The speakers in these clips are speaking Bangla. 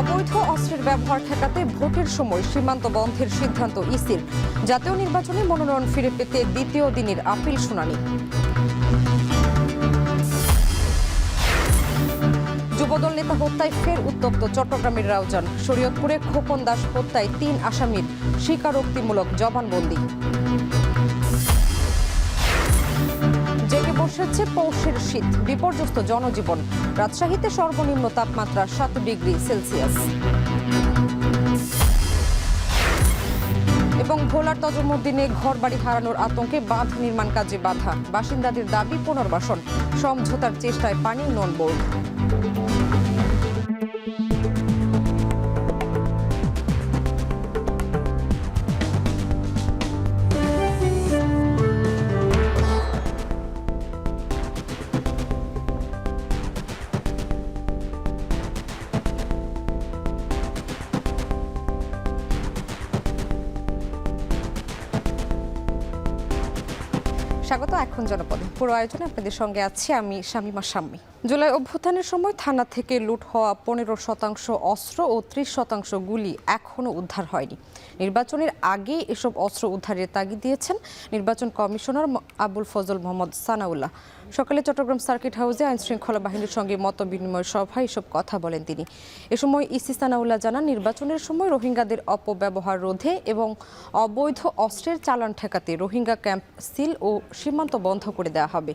অবৈধ অস্ত্রের ব্যবহার ঠেকাতে ভোটের সময় সীমান্ত বন্ধের সিদ্ধান্ত ইসির। জাতীয় নির্বাচনে মনোনয়ন ফিরে পেতে দ্বিতীয় দিনের আপিল শুনানি। যুবদল নেতা হত্যায় ফের উত্তপ্ত চট্টগ্রামের রাউজান। শরীয়তপুরে খোকন দাস হত্যায় ৩ আসামির স্বীকারোক্তিমূলক জবানবন্দি। জেগে বসেছে পৌষের শীত, বিপর্যস্ত জনজীবন। রাজশাহীতে সর্বনিম্ন তাপমাত্রা 7 ডিগ্রি সেলসিয়াস। এবং ভোলার তজুমুদ্দিনে ঘরবাড়ি হারানোর আতঙ্কে বাঁধ নির্মাণ কাজে বাধা। বাসিন্দাদের দাবি পুনর্বাসন। সমঝোতার চেষ্টায় পানি উন্নয়ন বোর্ড। স্বাগত এখন জনপদে। পুরো আয়োজনে আপনাদের সঙ্গে আছি আমি শামিমা শাম্মী। জুলাই অভ্যুত্থানের সময় থানা থেকে লুট হওয়া 15% অস্ত্র ও 30% গুলি এখনও উদ্ধার হয়নি। নির্বাচনের আগে এসব অস্ত্র উদ্ধারের তাগিদ দিয়েছেন নির্বাচন কমিশনার আবুল ফজল মোহাম্মদ সানাউল্লাহ। সকালে চট্টগ্রাম সার্কিট হাউসে আইনশৃঙ্খলা বাহিনীর সঙ্গে মতবিনিময় সভায় এসব কথা বলেন তিনি। এ সময় ইসি সানাউল্লাহ জানান, নির্বাচনের সময় রোহিঙ্গাদের অপব্যবহার রোধে এবং অবৈধ অস্ত্রের চালান ঠেকাতে রোহিঙ্গা ক্যাম্প সিল ও সীমান্ত বন্ধ করে দেওয়া হবে।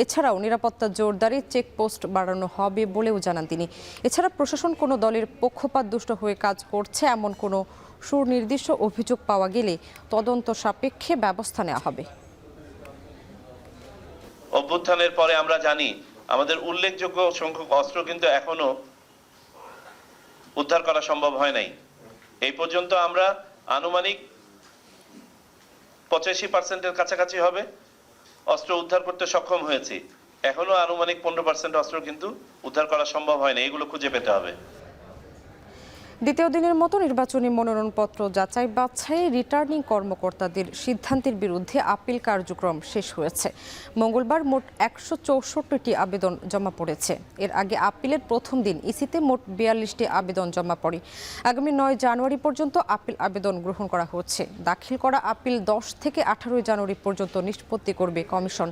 এছাড়াও নিরাপত্তা জোরদারে চেকপোস্ট বাড়ানো হবে বলেও জানান তিনি। এছাড়া প্রশাসন কোনো দলের পক্ষপাতদুষ্ট হয়ে কাজ করছে এমন কোনো সুনির্দিষ্ট অভিযোগ পাওয়া গেলে তদন্ত সাপেক্ষে ব্যবস্থা নেওয়া হবে। অভ্যুত্থানের পরে আমরা জানি আমাদের উল্লেখযোগ্য সংখ্যক অস্ত্র কিন্তু এখনো উদ্ধার করা সম্ভব হয় নাই। এই পর্যন্ত আমরা আনুমানিক 85%-এর কাছাকাছি হবে অস্ত্র উদ্ধার করতে সক্ষম হয়েছি। এখনো আনুমানিক 15% অস্ত্র কিন্তু উদ্ধার করা সম্ভব হয়নি, এগুলো খুঁজে পেতে হবে। দ্বিতীয় দিনের মতো নির্বাচনী মনোনয়নপত্র যাচাই বাছাই রিটার্নিং কর্মকর্তাদের সিদ্ধান্তের বিরুদ্ধে আপিল কার্যক্রম শেষ হয়েছে। মঙ্গলবার মোট 164টি আবেদন জমা পড়েছে। এর আগে আপিলের প্রথম দিন ইসিতে মোট 42টি আবেদন জমা পড়ে। আগামী 9 জানুয়ারি পর্যন্ত আপিল আবেদন গ্রহণ করা হচ্ছে। দাখিল করা আপিল 10 থেকে 18 জানুয়ারি পর্যন্ত নিষ্পত্তি করবে কমিশন।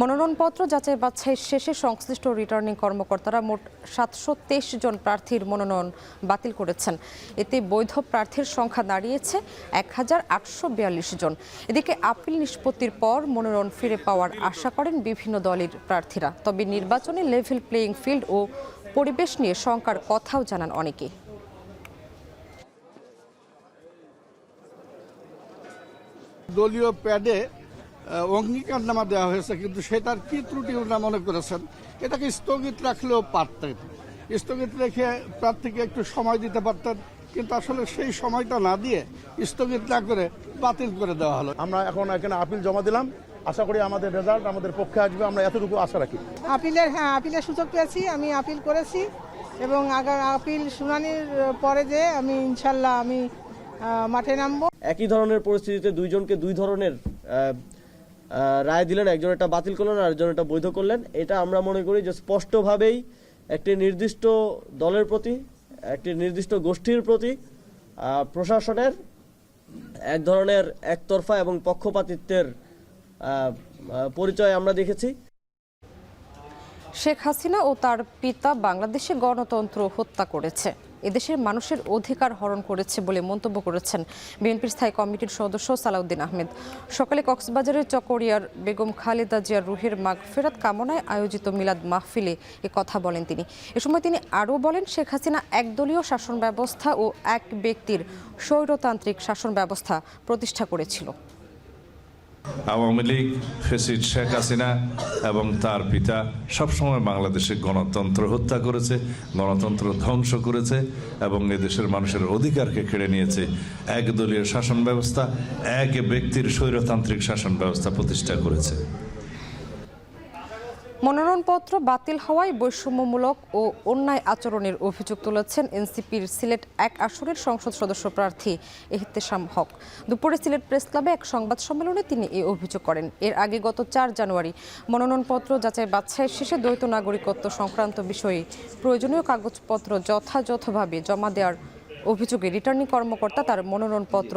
মনোনয়নপত্র যাচাই বাছাই শেষে সংশ্লিষ্ট রিটার্নিং কর্মকর্তারা মোট 723 জন প্রার্থীর মনোনয়ন বাতিল করেছেন। এতে বৈধ প্রার্থীর সংখ্যা দাঁড়িয়েছে 1842 জন। এদিকে আপিল নিষ্পত্তির পর মনোনয়ন ফিরে পাওয়ার আশা করেন বিভিন্ন দলের প্রার্থীরা। তবে নির্বাচনে লেভেল প্লেইং ফিল্ড ও পরিবেশ নিয়ে শঙ্কার কথাও জানান অনেকে। দলীয় প্যাডে অঙ্গীকারনামা দেওয়া হয়েছে, কিন্তু সেটার কি ত্রুটি ওনারা মনে করেছেন এটাকে স্থগিত রাখলেও পারতেন। স্থগিত রেখে প্রার্থীকে একটু সময় দিতে পারতেন, কিন্তু আসলে সেই সময়টা না দিয়ে স্থগিত না করে বাতিল করে দেওয়া হলো। আমরা এখন এখানে আপিল জমা দিলাম, আশা করি আমাদের রেজাল্ট আমাদের পক্ষে আসবে, আমরা এতটুকু আশা রাখি। আপিলের সুযোগ পেয়েছি, আমি আপিল করেছি এবং আপিল শুনানির পরে যে আমি ইনশাল্লাহ আমি মাঠে নামবো। একই ধরনের পরিস্থিতিতে দুইজনকে দুই ধরনের রায় দিলেন, একজন এটা বাতিল করলেন আর একজন এটা বৈধ করলেন। এটা আমরা মনে করি যে স্পষ্টভাবেই একটি নির্দিষ্ট দলের প্রতি, একটি নির্দিষ্ট গোষ্ঠীর প্রতি প্রশাসনের এক ধরনের একতরফা এবং পক্ষপাতিত্বের পরিচয় আমরা দেখেছি। শেখ হাসিনা ও তার পিতা বাংলাদেশে গণতন্ত্র হত্যা করেছে, এদেশের মানুষের অধিকার হরণ করেছে বলে মন্তব্য করেছেন বিএনপির স্থায়ী কমিটির সদস্য সালাউদ্দিন আহমেদ। সকালে কক্সবাজারের চকরিয়ার বেগম খালেদা জিয়ার রুহের মাগফিরাত কামনায় আয়োজিত মিলাদ মাহফিলে এ কথা বলেন তিনি। এ সময় তিনি আরও বলেন, শেখ হাসিনা একদলীয় শাসন ব্যবস্থা ও এক ব্যক্তির স্বৈরতান্ত্রিক শাসন ব্যবস্থা প্রতিষ্ঠা করেছিল। আওয়ামী লীগ, ফ্যাসিস্ট শেখ হাসিনা এবং তার পিতা সবসময় বাংলাদেশে গণতন্ত্র হত্যা করেছে, গণতন্ত্র ধ্বংস করেছে এবং এদেশের মানুষের অধিকারকে কেড়ে নিয়েছে। একদলীয় শাসন ব্যবস্থা, এক ব্যক্তির স্বৈরতান্ত্রিক শাসন ব্যবস্থা প্রতিষ্ঠা করেছে। মনোনয়নপত্র বাতিল হওয়ায় বৈষম্যমূলক ও অন্যায় আচরণের অভিযোগ তুলেছেন এনসিপির সিলেট 1 আসনের সংসদ সদস্য প্রার্থী এহতেশাম হক। দুপুরে সিলেট প্রেস ক্লাবে এক সংবাদ সম্মেলনে তিনি এই অভিযোগ করেন। এর আগে গত 4 জানুয়ারি মনোনয়নপত্র যাচাই বাছাই শেষে দ্বৈত নাগরিকত্ব সংক্রান্ত বিষয়ে প্রয়োজনীয় কাগজপত্র যথাযথভাবে জমা দেওয়ার অভিযোগে রিটার্নিং কর্মকর্তা তার মনোনয়নপত্র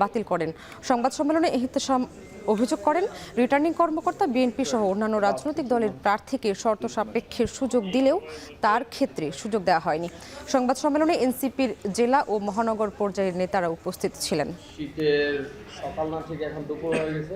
বাতিল করেন। সংবাদ সম্মেলনে এহতেশাম অভিযোগ করেন, রিটার্নিং কর্মকর্তা বিএনপি সহ অন্যান্য রাজনৈতিক দলের প্রার্থীকে শর্ত সাপেক্ষে সুযোগ দিলেও তার ক্ষেত্রে সুযোগ দেওয়া হয়নি। সংবাদ সম্মেলনে এনসিপির জেলা ও মহানগর পর্যায়ের নেতারা উপস্থিত ছিলেন। শীতের সকাল না থেকে এখন দুপুর হয়ে গেছে।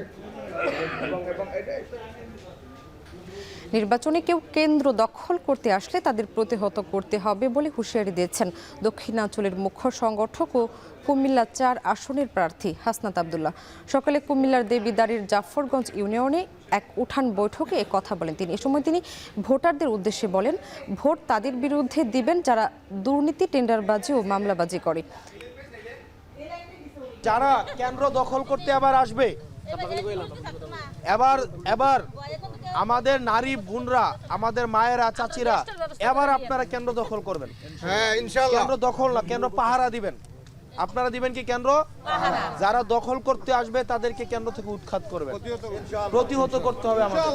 নির্বাচনে কেউ কেন্দ্র দখল করতে আসলে তাদের প্রতিহত করতে হবে বলে হুঁশিয়ারি দিয়েছেন দক্ষিণাঞ্চলের মুখ্য সংগঠক ও কুমিল্লা 4 আসনের প্রার্থী হাসনাত আব্দুল্লাহ। সকালে কুমিল্লার দেবীদারির জাফরগঞ্জ ইউনিয়নে এক উঠান বৈঠকে এ কথা বলেন তিনি। এ সময় তিনি ভোটারদের উদ্দেশ্যে বলেন, ভোট তাদের বিরুদ্ধে দিবেন যারা দুর্নীতি, টেন্ডারবাজি ও মামলাবাজি করে। যারা কেন্দ্র দখল করতে আবার আসবে, এবার আমাদের নারী বোনরা, আমাদের মায়েরা, চাচিরা, এবার আপনারা কেন্দ্র দখল করবেন। হ্যাঁ ইনশাআল্লাহ। কেন্দ্র দখল না, কেন্দ্র পাহারা দিবেন। আপনারা দিবেন কি কেন্দ্র? যারা দখল করতে আসবে তাদেরকে কেন্দ্র থেকে উৎখাত করবেন, প্রতিহত করতে হবে আমাদের।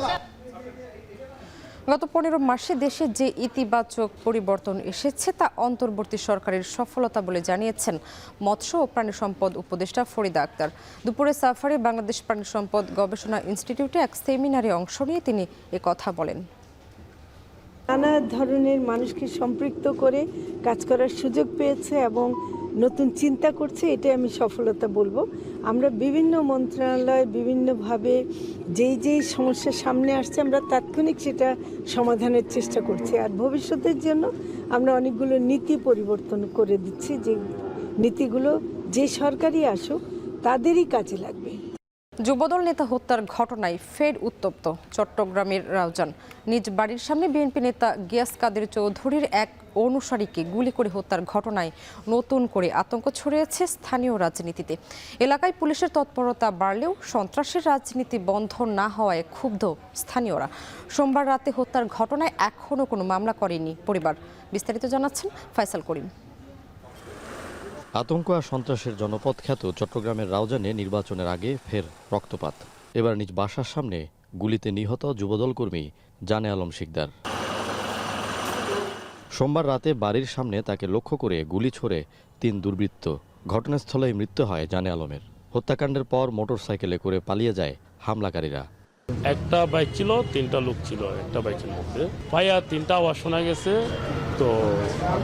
গত 15 মাসে দেশে যে ইতিবাচক পরিবর্তন এসেছে তা অন্তর্বর্তী সরকারের সফলতা বলে জানিয়েছেন মৎস্য ও প্রাণী সম্পদ উপদেষ্টা ফরিদা আক্তার। দুপুরে সাফারে বাংলাদেশ প্রাণী সম্পদ গবেষণা ইনস্টিটিউটে এক সেমিনারে অংশ নিয়ে তিনি কথা বলেন। নানা ধরনের মানুষকে সম্পৃক্ত করে কাজ করার সুযোগ পেয়েছে এবং নতুন চিন্তা করছে, এটাই আমি সফলতা বলবো। আমরা বিভিন্ন মন্ত্রণালয় বিভিন্নভাবে যেই সমস্যা সামনে আসছে আমরা তাৎক্ষণিক সেটা সমাধানের চেষ্টা করছি। আর ভবিষ্যতের জন্য আমরা অনেকগুলো নীতি পরিবর্তন করে দিচ্ছি, যে নীতিগুলো যে সরকারই আসুক তাদেরই কাজে লাগবে। যুবদল নেতা হত্যার ঘটনায় ফের উত্তপ্ত চট্টগ্রামের রাউজান। নিজ বাড়ির সামনে বিএনপি নেতা গিয়াস কাদের চৌধুরীর এক অনুসারীকে গুলি করে হত্যার ঘটনায় নতুন করে আতঙ্ক ছড়িয়েছে স্থানীয় রাজনীতিতে। এলাকায় পুলিশের তৎপরতা বাড়লেও সন্ত্রাসের রাজনীতি বন্ধ না হওয়ায় ক্ষুব্ধ স্থানীয়রা। সোমবার রাতে হত্যার ঘটনায় এখনও কোনো মামলা করেনি পরিবার। বিস্তারিত জানাচ্ছেন ফয়সাল করিম। আতঙ্ক আর সন্ত্রাসের জনপদ খ্যাত চট্টগ্রামের রাউজানে নির্বাচনের আগে ফের রক্তপাত। এবার নিজ বাসার সামনে গুলিতে নিহত যুবদল কর্মী জানে আলম শিকদার। সোমবার রাতে বাড়ির সামনে তাকে লক্ষ্য করে গুলি ছোড়ে 3 দুর্বৃত্ত। ঘটনাস্থলেই মৃত্যু হয় জানে আলমের। হত্যাকাণ্ডের পর মোটরসাইকেলে করে পালিয়ে যায় হামলাকারীরা। একটা বাইক ছিল, 3টা লোক ছিল একটা বাইকের মধ্যে। ভাইয়া 3টা আওয়াজ শোনা গেছে, তো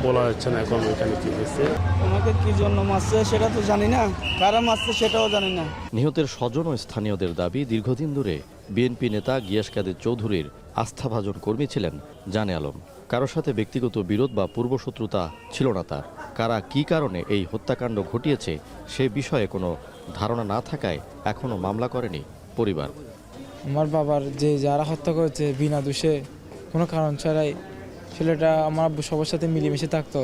বলা যাচ্ছে না এখন ওইখানে কি হয়েছে। আমাকে কি জন্য মারছে সেটা তো জানি না, কারা মারছে সেটাও জানি না। নিহতের স্বজন ও স্থানীয়দের দাবি, দীর্ঘদিন ধরে বিএনপি নেতা গিয়াস কাদের চৌধুরীর আস্থাভাজন কর্মী ছিলেন জানে আলম। কারোর সাথে ব্যক্তিগত বিরোধ বা পূর্বশত্রুতা ছিল না তার। কারা কি কারণে এই হত্যাকাণ্ড ঘটিয়েছে সে বিষয়ে কোনো ধারণা না থাকায় এখনও মামলা করেনি পরিবার। আমার বাবার যারা হত্যা করেছে বিনা দোষে কোনো কারণ ছাড়াই, ছেলেটা আমার আব্বু সবার সাথে মিলেমিশে থাকতো,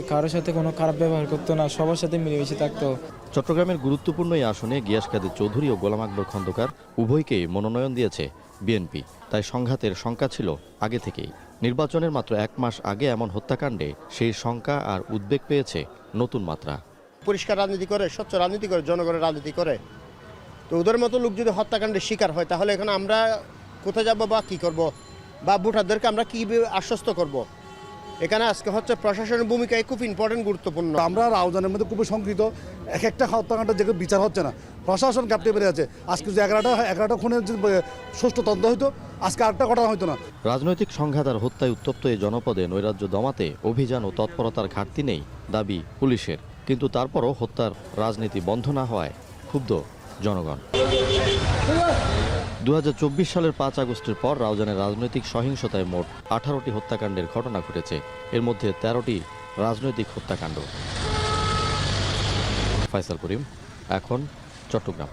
কারোর সাথে কোনো খারাপ ব্যবহার করতো না, সবার সাথে মিলেমিশে থাকতো। চট্টগ্রামের গুরুত্বপূর্ণ এই আসনে গিয়াস কাদের চৌধুরী ও গোলাম আকবর খন্দকার উভয়কেই মনোনয়ন দিয়েছে বিএনপি। তাই সংঘাতের শঙ্কা ছিল আগে থেকেই। নির্বাচনের মাত্র 1 মাস আগে এমন হত্যাকাণ্ডে সেই শঙ্কা আর উদ্বেগ পেয়েছে নতুন মাত্রা। পরিষ্কার রাজনীতি করে, স্বচ্ছ রাজনীতি করে, জনগণের রাজনীতি করে, তো ওদের মতো লোক যদি হত্যাকাণ্ডের শিকার হয় তাহলে এখানে আমরা কোথায় যাব বা কী করব, বা ভোটারদেরকে আমরা কী আশ্বস্ত করব? এখানে আজকে হচ্ছে প্রশাসনের ভূমিকা খুব ইম্পর্টেন্ট, গুরুত্বপূর্ণ। আমরা রাউজানের মধ্যে খুবই শঙ্কিত। একটা হত্যাকাণ্ড যে বিচার হচ্ছে না, প্রশাসন ঘাপটি বেড়ে আছে। আজকে যে 11টা খুনের সুষ্ঠু তদন্ত হইতো, আজকে আরেকটা ঘটনা হইতো না। রাজনৈতিক সংঘাত আর হত্যায় উত্তপ্ত এই জনপদে নৈরাজ্য দমাতে অভিযান ও তৎপরতার ঘাটতি নেই দাবি পুলিশের। কিন্তু তারপরও হত্যার রাজনীতি বন্ধ না হওয়ায় ক্ষুব্ধ জনগণ। 2024 সালের 5 আগস্টের পর রাউজানের রাজনৈতিক সহিংসতায় মোট 18টি হত্যাকাণ্ডের ঘটনা ঘটেছে। এর মধ্যে 13টি রাজনৈতিক হত্যাকাণ্ড। ফয়সাল করিম, এখন চট্টগ্রাম।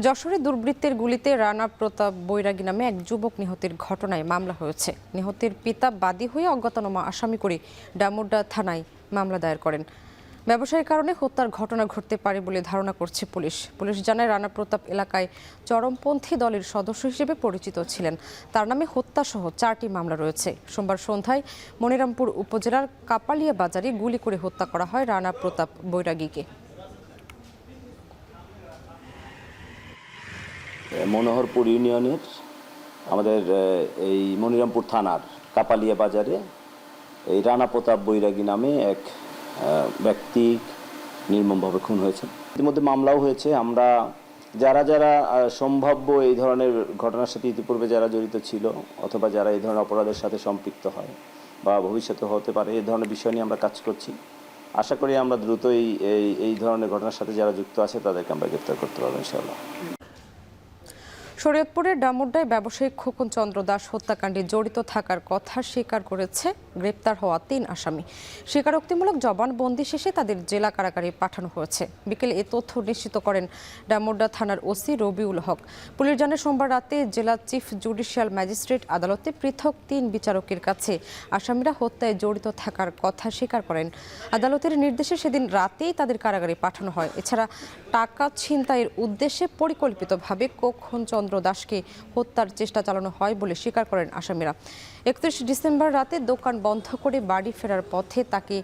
যশোরে দুর্বৃত্তের গুলিতে রানা প্রতাপ বৈরাগী নামে এক যুবক নিহতের ঘটনায় মামলা হয়েছে। নিহতের পিতা বাদী হয়ে অজ্ঞাতনামা আসামি করে ডামুড্ডা থানায় মামলা দায়ের করেন। ব্যবসায়ীর কারণে হত্যার ঘটনা ঘটতে পারে বলে ধারণা করছে পুলিশ। পুলিশ জানায় রানা প্রতাপ এলাকায় চরমপন্থী দলের সদস্য হিসেবে পরিচিত ছিলেন। তার নামে হত্যাসহ 4টি মামলা রয়েছে। সোমবার সন্ধ্যায় মনিরামপুর উপজেলার কাপালিয়া বাজারে গুলি করে হত্যা করা হয় রানা প্রতাপ বৈরাগীকে। মনোহরপুর ইউনিয়নের আমাদের এই মনিরামপুর থানার কাপালিয়া বাজারে এই রানা প্রতাপ বৈরাগী নামে এক ব্যক্তি নির্মমভাবে খুন হয়েছে। ইতিমধ্যে মামলাও হয়েছে। আমরা যারা যারা সম্ভাব্য এই ধরনের ঘটনার সাথে ইতিপূর্বে যারা জড়িত ছিল অথবা যারা এই ধরনের অপরাধের সাথে সম্পৃক্ত হয় বা ভবিষ্যতে হতে পারে এই ধরনের বিষয় নিয়ে আমরা কাজ করছি। আশা করি আমরা দ্রুতই এই ধরনের ঘটনার সাথে যারা যুক্ত আছে তাদেরকে আমরা গ্রেফতার করতে পারবো ইনশাআল্লাহ। শরীয়তপুরের ডামুড্ডায় ব্যবসায়ী খোকন চন্দ্র দাস হত্যাকাণ্ডে জড়িত থাকার কথা স্বীকার করেছে গ্রেপ্তার হওয়া 3 আসামি। স্বীকারোক্তিমূলক জবানবন্দি শেষে তাদের জেলা কারাগারে পাঠানো হয়েছে। বিকেলে এ তথ্য নিশ্চিত করেন ডামুড্ডা থানার ওসি রবিউল হক। পুলিশ জানায় সোমবার রাতে জেলা চিফ জুডিশিয়াল ম্যাজিস্ট্রেট আদালতে পৃথক 3 বিচারকের কাছে আসামিরা হত্যায় জড়িত থাকার কথা স্বীকার করেন। আদালতের নির্দেশে সেদিন রাতেই তাদের কারাগারে পাঠানো হয়। এছাড়া টাকা ছিনতাইয়ের উদ্দেশ্যে পরিকল্পিতভাবে খোকন চন্দ্র দাসকে হত্যার চেষ্টা চালানো হয় বলে স্বীকার করেন আসামিরা। 31 ডিসেম্বর রাতে দোকান বন্ধ করে বাড়ি ফেরার পথে তাকে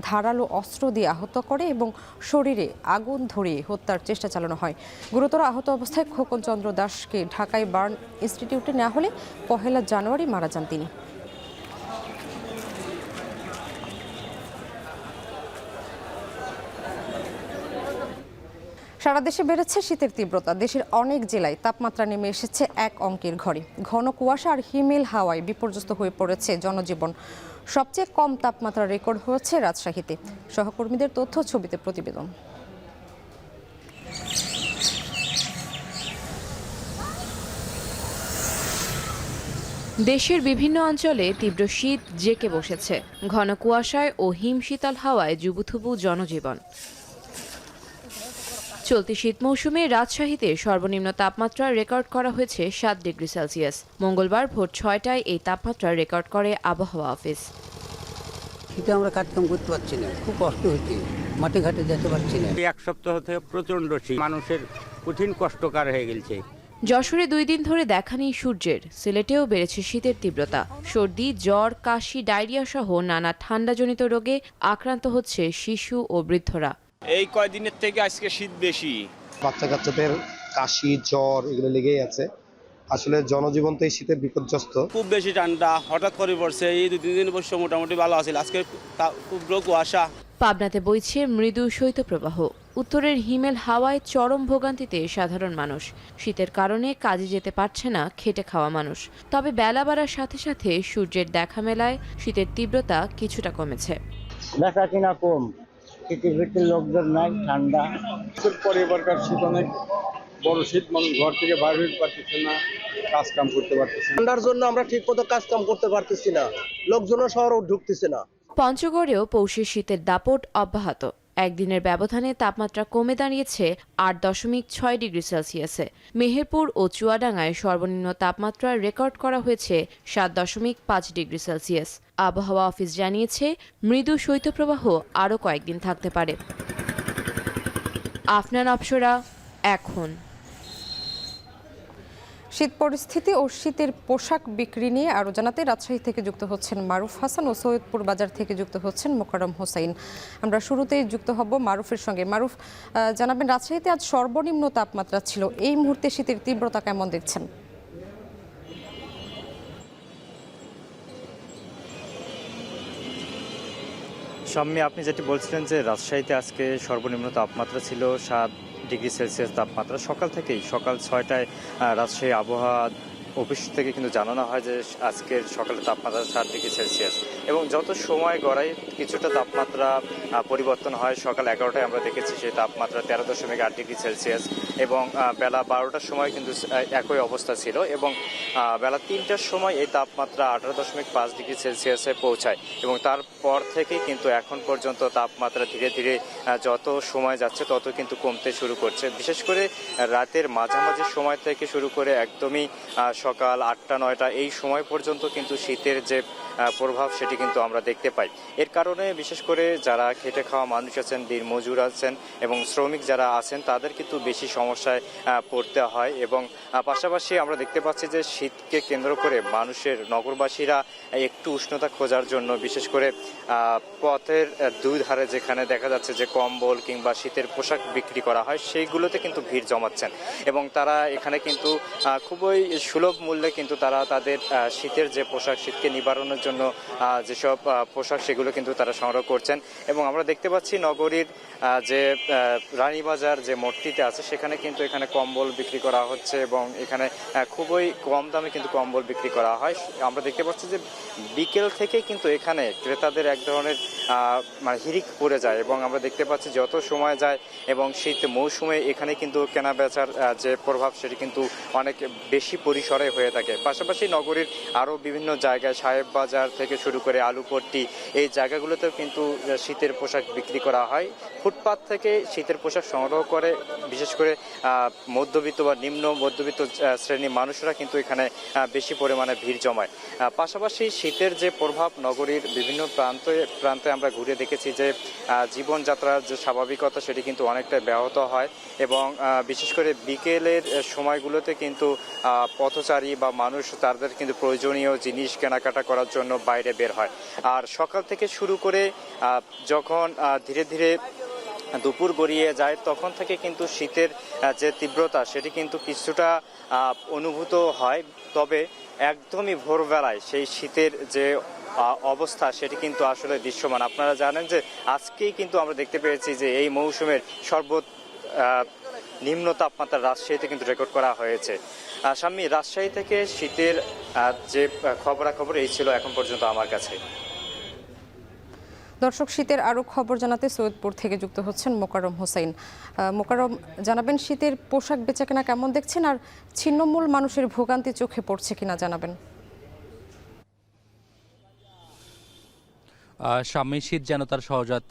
ধারালো অস্ত্র দিয়ে আহত করে এবং শরীরে আগুন ধরিয়ে হত্যার চেষ্টা চালানো হয়। গুরুতর আহত অবস্থায় খোকন চন্দ্র দাসকে ঢাকায় বার্ন ইনস্টিটিউটে নেওয়া হলে 1 জানুয়ারি মারা যান তিনি। সারা দেশে বেড়েছে শীতের তীব্রতা। দেশের অনেক জেলায় তাপমাত্রা নেমে এসেছে এক অঙ্কের ঘরে। ঘন কুয়াশা আর হিমেল হাওয়ায় বিপর্যস্ত হয়ে পড়েছে জনজীবন। সবচেয়ে কম তাপমাত্রা রেকর্ড হয়েছে রাজশাহীতে। সহকর্মীদের তথ্য ছবিতে প্রতিবেদন। দেশের বিভিন্ন অঞ্চলে তীব্র শীত জেঁকে বসেছে। ঘন কুয়াশায় ও হিমশীতল হাওয়ায় জুবুথুবু জনজীবন। চলতি শীত মৌসুমে রাজশাহীতে সর্বনিম্ন তাপমাত্রা রেকর্ড করা হয়েছে 7 ডিগ্রি সেলসিয়াস। মঙ্গলবার ভোর 6টায় এই তাপমাত্রা রেকর্ড করে আবহাওয়া অফিস। শীতে আমরা কাজকাম করতে পারছি না, খুব কষ্ট হচ্ছে, মাঠে ঘাটে যেতে পারছি না। 1 সপ্তাহ থেকে প্রচণ্ড শীত, মানুষের কঠিন কষ্টকর হয়ে গেছে। যশোরে 2 দিন ধরে দেখা নেই সূর্যের। সিলেটেও বেড়েছে শীতের তীব্রতা। সর্দি, জ্বর, কাশি, ডায়রিয়া সহ নানা ঠান্ডাজনিত রোগে আক্রান্ত হচ্ছে শিশু ও বৃদ্ধরা। এই কয়দিনের থেকে আজকে শীত বেশি। বাচ্চা কাচ্চাদের কাশি, জ্বর এগুলো লেগেই আছে। আসলে জনজীবন তো এই শীতে বিপর্যস্ত। খুব বেশি ঠান্ডা হঠাৎ করে পড়ছে। এই 2-3 দিন বসে মোটামুটি ভালো আছে, আজকে খুব কুয়াশা। পাবনাতে বইছে মৃদু শৈত্যপ্রবাহ। উত্তরের হিমেল হাওয়ায় চরম ভোগান্তিতে সাধারণ মানুষ। শীতের কারণে কাজে যেতে পারছে না খেটে খাওয়া মানুষ। তবে বেলা বাড়ার সাথে সাথে সূর্যের দেখা মেলায় শীতের তীব্রতা কিছুটা কমেছে। বেচা কিনা কম, শীতের ভিতরে লোকজন নাই, ঠান্ডা। পরিবারকার শীত অনেক বড় শীত, মানুষ ঘর থেকে বাইরে হতে পারতেছে না, কাজ কাম করতে পারতেছে না। ঠান্ডার জন্য আমরা ঠিক মতো কাজ কাম করতে পারতেছি না, লোকজনও শহরেও ঢুকতেছে না। পঞ্চগড়েও পৌষের শীতের দাপট অব্যাহত। একদিনের ব্যবধানে তাপমাত্রা কমে দাঁড়িয়েছে 8.6 ডিগ্রি সেলসিয়াসে। মেহেরপুর ও চুয়াডাঙ্গায় সর্বনিম্ন তাপমাত্রা রেকর্ড করা হয়েছে 7.5 ডিগ্রি সেলসিয়াস। আবহাওয়া অফিস জানিয়েছে মৃদু শৈত্যপ্রবাহ আরও কয়েকদিন থাকতে পারে। আফনান অপসরা, এখন। শীত পরিস্থিতি ও শীতের পোশাক বিক্রি নিয়ে আরও জানাতে রাজশাহী থেকে যুক্ত হচ্ছেন মারুফ হাসান ও সৈয়দপুর বাজার থেকে যুক্ত হচ্ছেন মোকাররম হোসাইন। আমরা শুরুতেই যুক্ত হব মারুফের সঙ্গে। মারুফ, জানাবেন রাজশাহীতে আজ সর্বনিম্ন তাপমাত্রা ছিল। এই মুহূর্তে শীতের তীব্রতা কেমন দেখছেন? শাম্মী, আপনি যেটি বলছিলেন যে রাজশাহীতে আজকে সর্বনিম্ন তাপমাত্রা ছিল 7 ডিগ্রি সেলসিয়াস তাপমাত্রা। সকাল 6টায় রাজশাহী আবহাওয়া অফিস থেকে কিন্তু জানানো হয় যে আজকের সকালে তাপমাত্রা 7 ডিগ্রি সেলসিয়াস এবং যত সময় গড়ায় কিছুটা তাপমাত্রা পরিবর্তন হয়। সকাল 11টায় আমরা দেখেছি সেই তাপমাত্রা 13.8 ডিগ্রি সেলসিয়াস এবং বেলা 12টার সময় কিন্তু একই অবস্থা ছিল এবং বেলা 3টার সময় এই তাপমাত্রা 18.5 ডিগ্রি সেলসিয়াসে পৌঁছায় এবং তারপর থেকে কিন্তু এখন পর্যন্ত তাপমাত্রা ধীরে ধীরে যত সময় যাচ্ছে তত কিন্তু কমতে শুরু করছে। বিশেষ করে রাতের মাঝামাঝি সময় থেকে শুরু করে একদমই সকাল 8টা-9টা এই সময় পর্যন্ত কিন্তু শীতের যে প্রভাব সেটি কিন্তু আমরা দেখতে পাই। এর কারণে বিশেষ করে যারা খেটে খাওয়া মানুষ আছেন, দিনমজুর আছেন এবং শ্রমিক যারা আছেন তাদের কিন্তু বেশি সমস্যায় পড়তে হয়। এবং পাশাপাশি আমরা দেখতে পাচ্ছি যে শীতকে কেন্দ্র করে মানুষের নগরবাসীরা একটু উষ্ণতা খোঁজার জন্য বিশেষ করে পথের দুই ধারে যেখানে দেখা যাচ্ছে যে কম্বল কিংবা শীতের পোশাক বিক্রি করা হয় সেইগুলোতে কিন্তু ভিড় জমাচ্ছেন এবং তারা এখানে কিন্তু খুবই সুলভ মূল্যে কিন্তু তারা তাদের শীতের যে পোশাক, শীতকে নিবারণের জন্য যেসব পোশাক সেগুলো কিন্তু তারা সংগ্রহ করছেন। এবং আমরা দেখতে পাচ্ছি নগরীর যে রানীবাজার যে মোড়টিতে আছে সেখানে কিন্তু এখানে কম্বল বিক্রি করা হচ্ছে এবং এখানে খুবই কম দামে কিন্তু কম্বল বিক্রি করা হয়। আমরা দেখতে পাচ্ছি যে বিকেল থেকে কিন্তু এখানে ক্রেতাদের এক ধরনের মানে হিড়িক পড়ে যায় এবং আমরা দেখতে পাচ্ছি যত সময় যায় এবং শীত মৌসুমে এখানে কিন্তু কেনা বেচার যে প্রভাব সেটি কিন্তু অনেক বেশি পরিসরে হয়ে থাকে। পাশাপাশি নগরীর আরও বিভিন্ন জায়গায় সাহেব বাজার থেকে শুরু করে আলুপট্টি এই জায়গাগুলোতেও কিন্তু শীতের পোশাক বিক্রি করা হয়। ফুটপাত থেকে শীতের পোশাক সংগ্রহ করে বিশেষ করে মধ্যবিত্ত বা নিম্ন মধ্যবিত্ত শ্রেণীর মানুষরা কিন্তু এখানে বেশি পরিমাণে ভিড় জমায়। পাশাপাশি শীতের যে প্রভাব নগরীর বিভিন্ন প্রান্তে আমরা ঘুরে দেখেছি যে জীবনযাত্রার যে স্বাভাবিকতা সেটি কিন্তু অনেকটা ব্যাহত হয় এবং বিশেষ করে বিকেলের সময়গুলোতে কিন্তু পথচারী বা মানুষ তাদের কিন্তু প্রয়োজনীয় জিনিস কেনাকাটা করার জন্য বাইরে বের হয়। আর সকাল থেকে শুরু করে যখন ধীরে ধীরে দুপুর গড়িয়ে যায় তখন থেকে কিন্তু শীতের যে তীব্রতা সেটি কিন্তু কিছুটা অনুভূত হয়। তবে একদমই ভোরবেলায় সেই শীতের যে অবস্থা সেটি কিন্তু আসলে দৃশ্যমান। আপনারা জানেন যে আজকেই কিন্তু আমরা দেখতে পেয়েছি যে এই মৌসুমের নিম্ন তাপমাত্রা রাজশাহীতে কিন্তু রেকর্ড করা হয়েছে। শাম্মী, রাজশাহী থেকে শীতের যে খবরাখবর এই ছিল এখন পর্যন্ত আমার কাছে। দর্শক, শীতের আরও খবর জানাতে সৈয়দপুর থেকে যুক্ত হচ্ছেন মোকাররম হোসেন। মোকাররম, জানাবেন শীতের পোশাক বেচাকেনা কেমন দেখছেন আর ছিন্নমূল মানুষের ভোগান্তি চোখে পড়ছে কিনা জানাবেন। সাময়িক শীত যেন তার সহজাত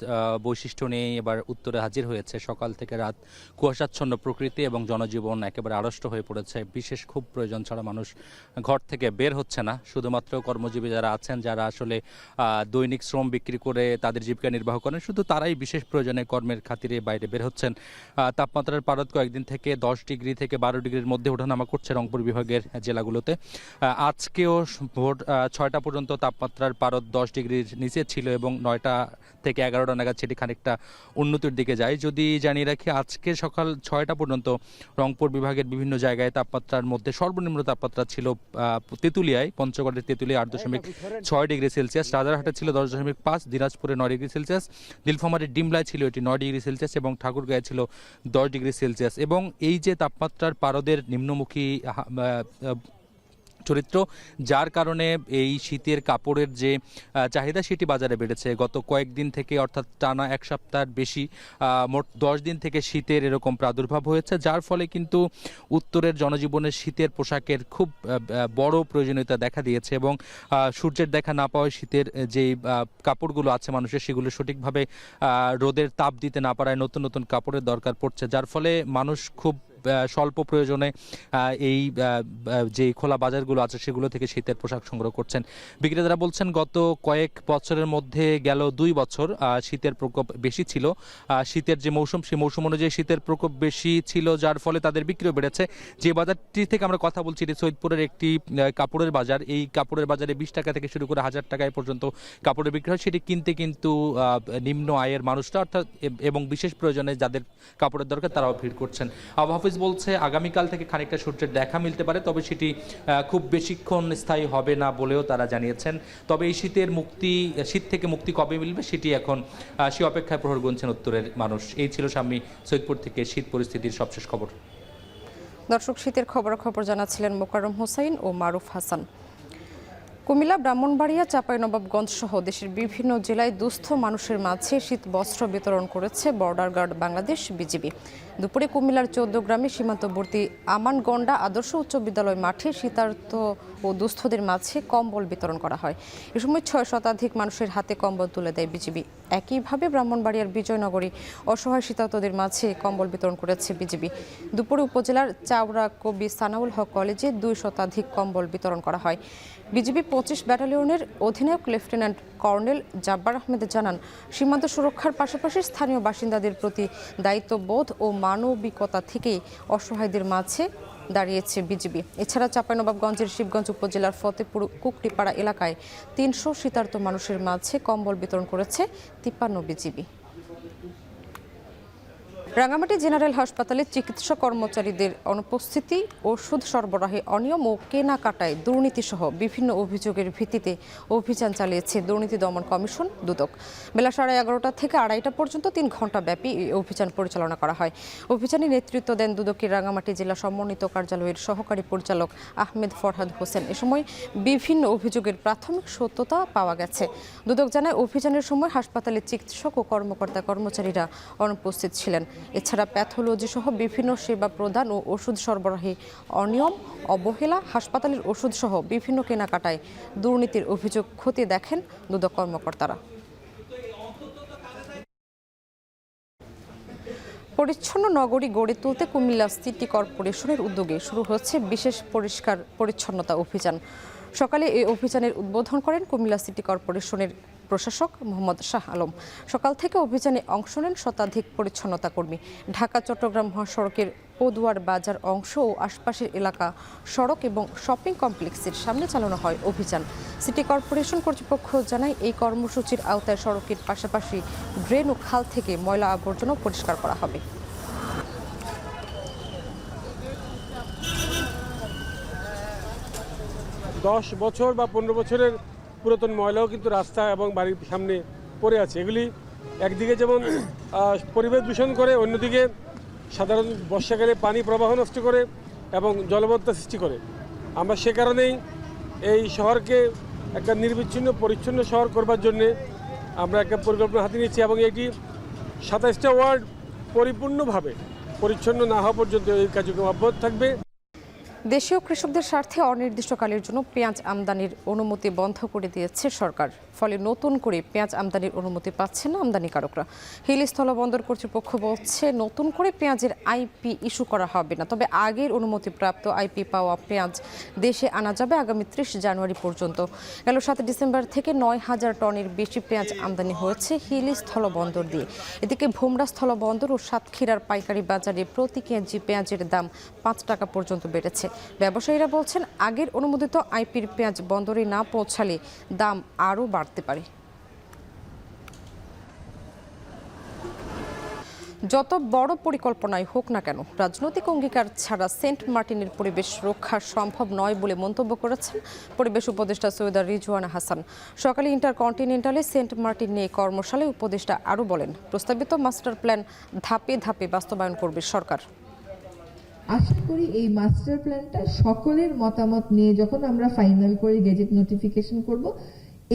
বৈশিষ্ট্য নিয়ে এবার উত্তরে হাজির হয়েছে। সকাল থেকে রাত কুয়াশাচ্ছন্ন প্রকৃতি এবং জনজীবন একেবারে আড়ষ্ট হয়ে পড়েছে। বিশেষ খুব প্রয়োজন ছাড়া মানুষ ঘর থেকে বের হচ্ছে না। শুধুমাত্র কর্মজীবী যারা আছেন, যারা আসলে দৈনিক শ্রম বিক্রি করে তাদের জীবিকা নির্বাহ করেন, শুধু তারাই বিশেষ প্রয়োজনে কর্মের খাতিরে বাইরে বের হচ্ছেন। তাপমাত্রার পারদ কয়েকদিন থেকে 10 ডিগ্রি থেকে 12 ডিগ্রির মধ্যে ওঠানামা করছে রংপুর বিভাগের জেলাগুলোতে। আজকেও ভোর 6টা পর্যন্ত তাপমাত্রার পারদ 10 ডিগ্রির নিচে ছিল এবং 9টা থেকে 11টা নাগাদ সেটি খানিকটা উন্নতির দিকে যায়। যদি জানিয়ে রাখি, আজকে সকাল 6টা পর্যন্ত রংপুর বিভাগের বিভিন্ন জায়গায় তাপমাত্রার মধ্যে সর্বনিম্ন তাপমাত্রা ছিল তেঁতুলিয়ায়, পঞ্চগড়ের তেঁতুলিয়া 8.6 ডিগ্রি সেলসিয়াস, রাজারহাটে ছিল 10.5, দিনাজপুরে 9 ডিগ্রি সেলসিয়াস, নীলফামারীর ডিমলায় ছিল এটি 9 ডিগ্রি সেলসিয়াস এবং ঠাকুরগাঁয়ে ছিল 10 ডিগ্রি সেলসিয়াস। এবং এই যে তাপমাত্রার পারদের নিম্নমুখী চরিত্র, যার কারণে এই শীতের কাপড়ের যে চাহিদা সেটি বাজারে বেড়েছে। গত কয়েকদিন থেকে, অর্থাৎ টানা এক সপ্তাহের বেশি, মোট 10 দিন থেকে শীতের এরকম প্রাদুর্ভাব হয়েছে, যার ফলে কিন্তু উত্তরের জনজীবনের শীতের পোশাকের খুব বড় প্রয়োজনীয়তা দেখা দিয়েছে এবং সূর্যের দেখা না পাওয়ায় শীতের যে কাপড়গুলো আছে মানুষের, সেগুলো সঠিকভাবে রোদের তাপ দিতে না পারায় নতুন নতুন কাপড়ের দরকার পড়ছে, যার ফলে মানুষ খুব স্বল্প প্রয়োজনে এই যে খোলা বাজারগুলো আছে সেগুলো থেকে শীতের পোশাক সংগ্রহ করছেন। বিক্রেতারা বলছেন গত কয়েক বছরের মধ্যে গেল 2 বছর শীতের প্রকোপ বেশি ছিল। শীতের যে মৌসুম, সেই মৌসুম অনুযায়ী শীতের প্রকোপ বেশি ছিল, যার ফলে তাদের বিক্রিও বেড়েছে। যে বাজারটি থেকে আমরা কথা বলছি, এটি সৈয়দপুরের একটি কাপড়ের বাজার। এই কাপড়ের বাজারে 20 টাকা থেকে শুরু করে 1000 টাকায় পর্যন্ত কাপড়ের বিক্রি হয়। সেটি কিনতে কিন্তু নিম্ন আয়ের মানুষরা, অর্থাৎ এবং বিশেষ প্রয়োজনে যাদের কাপড়ের দরকার তারাও ভিড় করছেন। আবহাওয়া বলছে আগামীকাল থেকে খানিকটা সূর্যের দেখা মিলতে পারে, তবে সেটি খুব বেশিক্ষণ স্থায়ী হবে না বলেও তারা জানিয়েছেন। তবে এই শীত থেকে মুক্তি কবে মিলবে সেটি এখন সে অপেক্ষায় প্রহর গুনছেন উত্তরের মানুষ। এই ছিল শাম্মী, সৈয়দপুর থেকে শীত পরিস্থিতির সবশেষ খবর। দর্শক, শীতের খবরাখবর জানাচ্ছিলেন মোকাররম হোসেন ও মারুফ হাসান। কুমিল্লা, ব্রাহ্মণবাড়িয়া, চাঁপাইনবাবগঞ্জ সহ দেশের বিভিন্ন জেলায় দুস্থ মানুষের মাঝে শীত বস্ত্র বিতরণ করেছে বর্ডার গার্ড বাংলাদেশ বিজিবি। দুপুরে কুমিল্লার 14 গ্রামে সীমান্তবর্তী আমানগন্ডা আদর্শ উচ্চ বিদ্যালয় মাঠে শীতার্ত ও দুস্থদের মাঝে কম্বল বিতরণ করা হয়। এ সময় 6 শতাধিক মানুষের হাতে কম্বল তুলে দেয় বিজিবি। একইভাবে ব্রাহ্মণবাড়িয়ার বিজয়নগরী অসহায় শীতার্তদের মাঝে কম্বল বিতরণ করেছে বিজিবি। দুপুরে উপজেলার চাওড়া কবি সানাউল হক কলেজে 2 শতাধিক কম্বল বিতরণ করা হয়। বিজিবি 25 ব্যাটালিয়নের অধিনায়ক লেফটেন্যান্ট কর্নেল জাব্বার আহমেদ জানান, সীমান্ত সুরক্ষার পাশাপাশি স্থানীয় বাসিন্দাদের প্রতি দায়িত্ববোধ ও মানবিকতা থেকেই অসহায়দের মাঝে দাঁড়িয়েছে বিজিবি। এছাড়া চাঁপাইনবাবগঞ্জের শিবগঞ্জ উপজেলার ফতেপুর কুকটিপাড়া এলাকায় 300 শীতার্ত মানুষের মাঝে কম্বল বিতরণ করেছে 53 বিজিবি। রাঙ্গামাটি জেনারেল হাসপাতালে চিকিৎসা কর্মচারীদের অনুপস্থিতি, ওষুধ সরবরাহে অনিয়ম ও কেনাকাটায় দুর্নীতিসহ বিভিন্ন অভিযোগের ভিত্তিতে অভিযান চালিয়েছে দুর্নীতি দমন কমিশন দুদক। বেলা 11:30 থেকে 2:30 পর্যন্ত 3 ঘণ্টা ব্যাপী এই অভিযান পরিচালনা করা হয়। অভিযানে নেতৃত্ব দেন দুদকের রাঙ্গামাটি জেলা সমন্বিত কার্যালয়ের সহকারী পরিচালক আহমেদ ফরহাদ হোসেন। এ সময় বিভিন্ন অভিযোগের প্রাথমিক সত্যতা পাওয়া গেছে। দুদক জানায়, অভিযানের সময় হাসপাতালের চিকিৎসক ও কর্মচারীরা অনুপস্থিত ছিলেন। এছাড়া প্যাথোলজি সহ বিভিন্ন সেবা প্রদান ও ওষুধ সরবরাহে অনিয়ম, অবহেলা, হাসপাতালের ওষুধ সহ বিভিন্ন কেনাকাটায় দুর্নীতির অভিযোগ খতিয়ে দেখেন দুদক কর্মকর্তারা। পরিচ্ছন্ন নগরী গড়ে তুলতে কুমিল্লা সিটি কর্পোরেশনের উদ্যোগে শুরু হচ্ছে বিশেষ পরিষ্কার পরিচ্ছন্নতা অভিযান। সকালে এই অভিযানের উদ্বোধন করেন কুমিল্লা সিটি কর্পোরেশনের প্রশাসক মোহাম্মদ শাহ আলম। সকাল থেকে অভিযানে অংশ নেন শতাধিক পরিচ্ছন্নতা কর্মী। ঢাকা চট্টগ্রাম মহাসড়কের পদুয়ার বাজার অংশ ও আশপাশের এলাকা, সড়ক এবং শপিং কমপ্লেক্সের সামনে চালানো হয় অভিযান। সিটি কর্পোরেশন কর্তৃপক্ষ জানায়, এই কর্মসূচির আওতায় সড়কের পাশাপাশি ড্রেন ও খাল থেকে ময়লা আবর্জনা পরিষ্কার করা হবে। দশ বছর বা 15 বছরের পুরাতন ময়লাও কিন্তু রাস্তা এবং বাড়ির সামনে পড়ে আছে। এগুলি একদিকে যেমন পরিবেশ দূষণ করে, অন্যদিকে সাধারণ বর্ষাকালে পানি প্রবাহ নষ্ট করে এবং জলবদ্ধতা সৃষ্টি করে। আমরা সে কারণেই এই শহরকে একটা নির্বিচ্ছিন্ন পরিচ্ছন্ন শহর করবার জন্যে আমরা একটা পরিকল্পনা হাতে নিয়েছি এবং এটি 27টা ওয়ার্ড পরিপূর্ণভাবে পরিচ্ছন্ন না হওয়া পর্যন্ত এই কার্যক্রম অব্যাহত থাকবে। দেশীয় কৃষকদের স্বার্থে অনির্দিষ্টকালের জন্য পেঁয়াজ আমদানির অনুমতি বন্ধ করে দিয়েছে সরকার। ফলে নতুন করে পেঁয়াজ আমদানির অনুমতি পাচ্ছেন না আমদানিকারকরা। হিলি স্থলবন্দর কর্তৃপক্ষ বলছে, নতুন করে পেঁয়াজের আইপি ইস্যু করা হবে না, তবে আগের অনুমতিপ্রাপ্ত আইপি পাওয়া পেঁয়াজ দেশে আনা যাবে আগামী 30 জানুয়ারি পর্যন্ত। গেল 7 ডিসেম্বর থেকে 9,000 টনের বেশি পেঁয়াজ আমদানি হয়েছে হিলি স্থলবন্দর দিয়ে। এদিকে ভোমরা স্থলবন্দর ও সাতক্ষীরার পাইকারি বাজারে প্রতি কেজি পেঁয়াজের দাম 5 টাকা পর্যন্ত বেড়েছে। ব্যবসায়ীরা বলছেন, আগের অনুমোদিত আইপির পেঁয়াজ বন্দরে না পৌঁছালে দাম আরও বাড়তে পারে। যত বড় পরিকল্পনাই হোক না কেন, রাজনৈতিক অঙ্গীকার ছাড়া সেন্ট মার্টিনের পরিবেশ রক্ষা সম্ভব নয় বলে মন্তব্য করেছেন পরিবেশ উপদেষ্টা সৈয়দা রিজওয়ানা হাসান। সকালে ইন্টারকন্টিনেন্টালে সেন্ট মার্টিন নিয়ে কর্মশালায় উপদেষ্টা আরও বলেন, প্রস্তাবিত মাস্টার প্ল্যান ধাপে ধাপে বাস্তবায়ন করবে সরকার। আশা করি এই মাস্টার প্ল্যানটা সকলের মতামত নিয়ে যখন আমরা ফাইনাল করে গেজেট নোটিফিকেশন করব,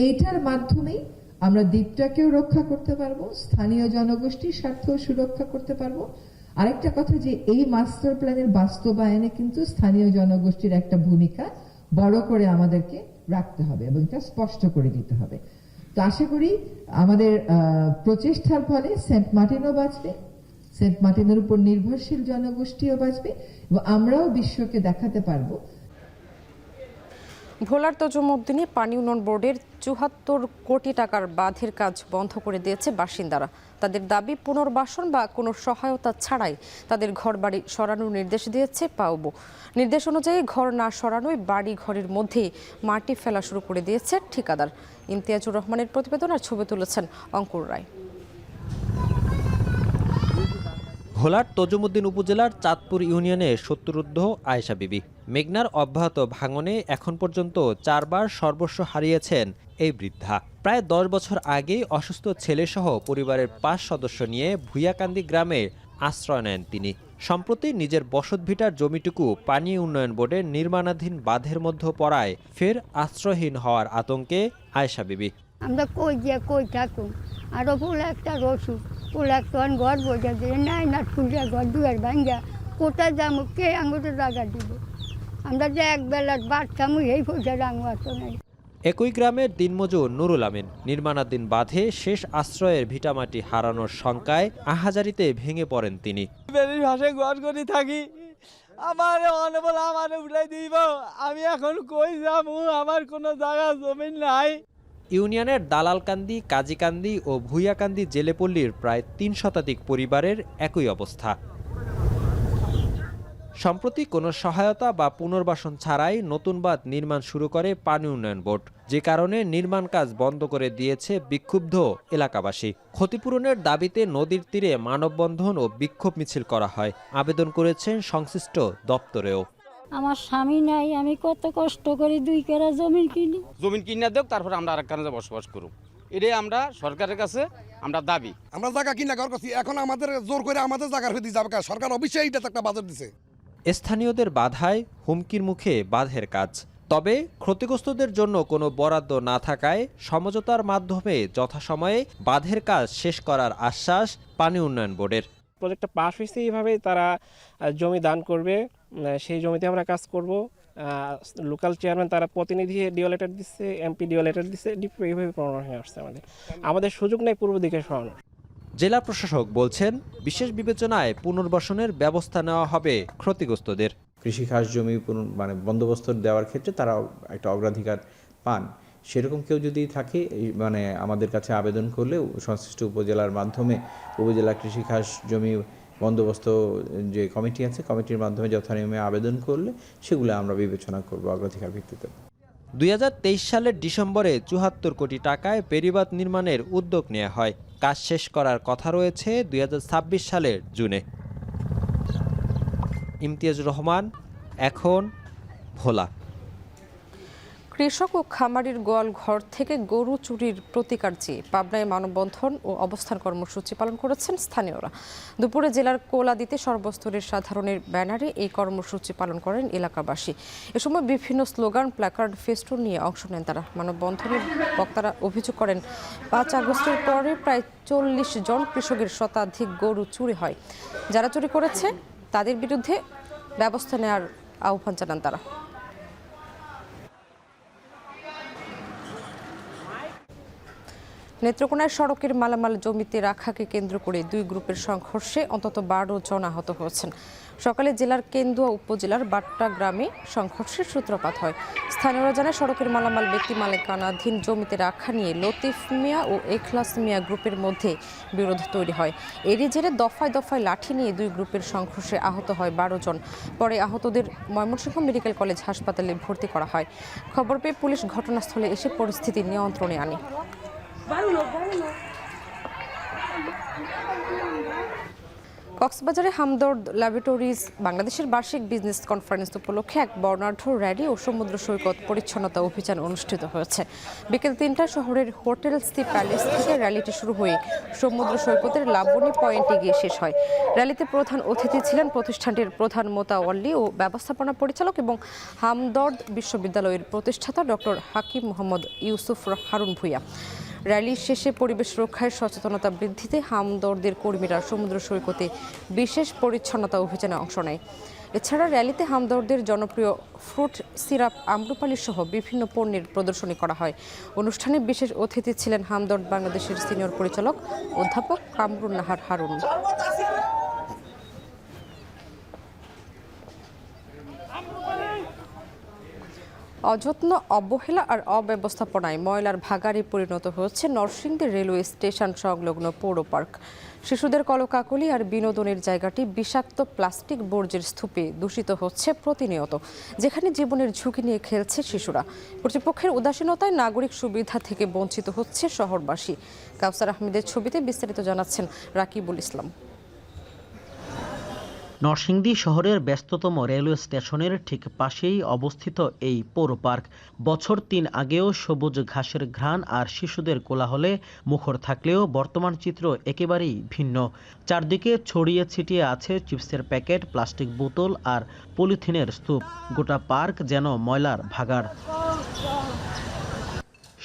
এইটার মাধ্যমেই আমরা দ্বীপটাকেও রক্ষা করতে পারবো, স্থানীয় জনগোষ্ঠীর স্বার্থ সুরক্ষা করতে পারবো। আরেকটা কথা, যে এই মাস্টার প্ল্যানের বাস্তবায়নে কিন্তু স্থানীয় জনগোষ্ঠীর একটা ভূমিকা বড় করে আমাদেরকে রাখতে হবে এবং এটা স্পষ্ট করে দিতে হবে। তো আশা করি আমাদের প্রচেষ্টার ফলে সেন্ট মার্টিনও বাঁচবে, সেন্ট মার্টিনের উপর নির্ভরশীল জনগোষ্ঠীও বাঁচবে এবং আমরাও বিশ্বকে দেখাতে পারবো। ভোলার তজুমউদ্দিনে পানি উন্নয়ন বোর্ডের ৭৪ কোটি টাকার বাঁধের কাজ বন্ধ করে দিয়েছে বাসিন্দারা। তাদের দাবি, পুনর্বাসন বা কোনো সহায়তা ছাড়াই তাদের ঘরবাড়ি সরানোর নির্দেশ দিয়েছে পাউবো। নির্দেশ অনুযায়ী ঘর না সরানোয় বাড়ি ঘরের মধ্যেই মাটি ফেলা শুরু করে দিয়েছে ঠিকাদার। ইমতিয়াজুর রহমানের প্রতিবেদন আর ছবি তুলেছেন অঙ্কুর রায়। ভোলার তজুমউদ্দিন উপজেলার চাঁদপুর ইউনিয়নের সত্তরঊর্ধ্ব আয়েশা বিবি। মেঘনার অব্যাহত ভাঙনে এখন পর্যন্ত 4 বার সর্বস্ব হারিয়েছেন এই বৃদ্ধা। প্রায় 10 বছর আগেই অসুস্থ ছেলেসহ পরিবারের 5 সদস্য নিয়ে ভুইয়াকান্দি গ্রামে আশ্রয় নেন তিনি। সম্প্রতি নিজের বসতভিটার জমিটুকু পানি উন্নয়ন বোর্ডের নির্মাণাধীন বাঁধের মধ্যে পড়ায় ফের আশ্রয়হীন হওয়ার আতঙ্কে আয়েশা বিবি। আমরা কই গিয়া কই থাকুন, আরও ফুল একটা রসুন ফুল একটা ঘর বোঝা দিয়ে নাই না ফুলটা ঘর দুয়ার ভাঙ্গা কোথায় যাবো কে আঙুতে জায়গা দিব আমরা যে এক বেলার বাচ্চামু এই পয়সা রাঙো আসো নাই। একই গ্রামের দিনমজুর নুরুল আমিন নির্মাণাধীন বাঁধে শেষ আশ্রয়ের ভিটামাটি হারানোর শঙ্কায় আহাজারিতে ভেঙে পড়েন তিনি। ঘর করে থাকি আমার অনবল আমার উঠাই দিব আমি এখন কই যাবো আমার কোনো জায়গা জমি নাই। ইউনিয়নের দালালকান্দি, কাজীকান্দি ও ভুইয়াকান্দি জেলেপল্লীর প্রায় ৩ শতাধিক পরিবারের একই অবস্থা। সম্প্রতি কোনো সহায়তা বা পুনর্বাসন ছাড়াই নতুন বাঁধ নির্মাণ শুরু করে পানি উন্নয়ন বোর্ড, যে কারণে নির্মাণ কাজ বন্ধ করে দিয়েছে বিক্ষুব্ধ এলাকাবাসী। ক্ষতিপূরণের দাবিতে নদীর তীরে মানববন্ধন ও বিক্ষোভ মিছিল করা হয়। আবেদন করেছেন সংশ্লিষ্ট দপ্তরেও। আমার স্বামী নাই, আমি কত কষ্ট করে 2 কেরা জমি কিনে দেব, তারপর আমরা আরেক কারণে বসবাস করব। এটাই আমরা সরকারের কাছে আমরা দাবি। আমরা জায়গা কিনা ঘর করছি, এখন আমাদের জোর করে আমাদের জায়গার হয়ে যাবে। সরকার অবশ্যই এটা একটা বাজার দিছে। স্থানীয়দের বাধায় হুমকির মুখে বাঁধের কাজ। তবে ক্ষতিগ্রস্তদের জন্য কোনো বরাদ্দ না থাকায় সমঝোতার মাধ্যমে যথাসময়ে বাঁধের কাজ শেষ করার আশ্বাস পানি উন্নয়ন বোর্ডের। প্রজেক্টটা পাস হয়েছে, এইভাবে তারা জমি দান করবে, সেই জমিতে আমরা কাজ করব। লোকাল চেয়ারম্যান তারা প্রতিনিধি ডিও লেটার দিচ্ছে, এমপি ডিও লেটার দিচ্ছে, ডিপো এইভাবে প্রণয়ন হয়ে আসছে। আমাদের সুযোগ নেই পূর্ব দিকে সরানোর। জেলা প্রশাসক বলছেন, বিশেষ বিবেচনায় পুনর্বাসনের ব্যবস্থা নেওয়া হবে ক্ষতিগ্রস্তদের। কৃষিখাস জমি বন্দোবস্ত দেওয়ার ক্ষেত্রে তারা একটা অগ্রাধিকার পান। সেরকম কেউ যদি থাকে আমাদের কাছে আবেদন করলে সংশ্লিষ্ট উপজেলার মাধ্যমে উপজেলা কৃষিখাস জমি বন্দোবস্ত যে কমিটি আছে, কমিটির মাধ্যমে যথানিয়মে আবেদন করলে সেগুলো আমরা বিবেচনা করব অগ্রাধিকার ভিত্তিতে। 2023 সালের ডিসেম্বরে 74 কোটি টাকায় বেড়িবাঁধ নির্মাণের উদ্যোগ নেওয়া হয়। কাজ শেষ করার কথা রয়েছে 2026 সালের জুনে। ইমতিয়াজুর রহমান, এখন ভোলা। কৃষক ও খামারির গোয়াল ঘর থেকে গরু চুরির প্রতিকার চেয়ে পাবনায় মানববন্ধন ও অবস্থান কর্মসূচি পালন করেছেন স্থানীয়রা। দুপুরে জেলার কোলাদিতে সর্বস্তরের সাধারণের ব্যানারে এই কর্মসূচি পালন করেন এলাকাবাসী। এ সময় বিভিন্ন স্লোগান, প্ল্যাকার্ড, ফেস্টুন নিয়ে অংশ নেন তারা। মানববন্ধনের বক্তারা অভিযোগ করেন, 5 আগস্টের পরে প্রায় 40 জন কৃষকের শতাধিক গরু চুরি হয়। যারা চুরি করেছে তাদের বিরুদ্ধে ব্যবস্থা নেওয়ার আহ্বান জানান তারা। নেত্রকোনায় সড়কের মালামাল জমিতে রাখাকে কেন্দ্র করে 2 গ্রুপের সংঘর্ষে অন্তত 12 জন আহত হয়েছেন। সকালে জেলার কেন্দুয়া উপজেলার বাট্টা গ্রামে সংঘর্ষের সূত্রপাত হয়। স্থানীয়রা জানায়, সড়কের মালামাল ব্যক্তি মালিকানাধীন জমিতে রাখা নিয়ে লতিফ মিয়া ও এখলাস মিয়া গ্রুপের মধ্যে বিরোধ তৈরি হয়। এরই জেরে দফায় দফায় লাঠি নিয়ে 2 গ্রুপের সংঘর্ষে আহত হয় 12 জন। পরে আহতদের ময়মনসিংহ মেডিকেল কলেজ হাসপাতালে ভর্তি করা হয়। খবর পেয়ে পুলিশ ঘটনাস্থলে এসে পরিস্থিতি নিয়ন্ত্রণে আনে। কক্সবাজারে হামদর্দ ল্যাবরেটরিজ বাংলাদেশের বার্ষিক বিজনেস কনফারেন্স উপলক্ষে এক বর্ণাঢ্য র্যালি ও সমুদ্র সৈকত পরিচ্ছন্নতা অভিযান অনুষ্ঠিত হয়েছে। বিকেল 3টায় শহরের হোটেল সি প্যালেস থেকে র্যালিটি শুরু হয়ে সমুদ্র সৈকতের লাবণী পয়েন্টে গিয়ে শেষ হয়। র্যালিতে প্রধান অতিথি ছিলেন প্রতিষ্ঠানটির প্রধান মোতাওয়াল্লি ও ব্যবস্থাপনা পরিচালক এবং হামদর্দ বিশ্ববিদ্যালয়ের প্রতিষ্ঠাতা ডক্টর হাকিম মোহাম্মদ ইউসুফ হারুন ভূঁইয়া। র্যালি শেষে পরিবেশ রক্ষায় সচেতনতা বৃদ্ধিতে হামদর্দের কর্মীরা সমুদ্র সৈকতে বিশেষ পরিচ্ছন্নতা অভিযানে অংশ নেয়। এছাড়া র্যালিতে হামদর্দের জনপ্রিয় ফ্রুট সিরাপ আম্রপালি সহ বিভিন্ন পণ্যের প্রদর্শনী করা হয়। অনুষ্ঠানে বিশেষ অতিথি ছিলেন হামদর্দ বাংলাদেশের সিনিয়র পরিচালক অধ্যাপক কামরুন নাহার হারুন। অযত্ন, অবহেলা আর অব্যবস্থাপনায় ময়লার ভাগাড়ে পরিণত হচ্ছে নরসিংদী রেলওয়ে স্টেশন সংলগ্ন পৌর পার্ক। শিশুদের কলকাকলি আর বিনোদনের জায়গাটি বিষাক্ত প্লাস্টিক বর্জ্যের স্তূপে দূষিত হচ্ছে প্রতিনিয়ত, যেখানে জীবনের ঝুঁকি নিয়ে খেলছে শিশুরা। কর্তৃপক্ষের উদাসীনতায় নাগরিক সুবিধা থেকে বঞ্চিত হচ্ছে শহরবাসী। কাউসার আহমেদের ছবিতে বিস্তারিত জানাচ্ছেন রাকিবুল ইসলাম। নরসিংদী শহরের ব্যস্ততম রেলওয়ে স্টেশনের ঠিক পাশেই অবস্থিত এই পৌর পার্ক। বছর 3 আগেও সবুজ ঘাসের ঘ্রাণ আর শিশুদের কোলাহলে মুখর থাকলেও বর্তমান চিত্র একেবারেই ভিন্ন। চারদিকে ছড়িয়ে ছিটিয়ে আছে চিপসের প্যাকেট, প্লাস্টিক বোতল আর পলিথিনের স্তূপ। গোটা পার্ক যেন ময়লার ভাগাড়।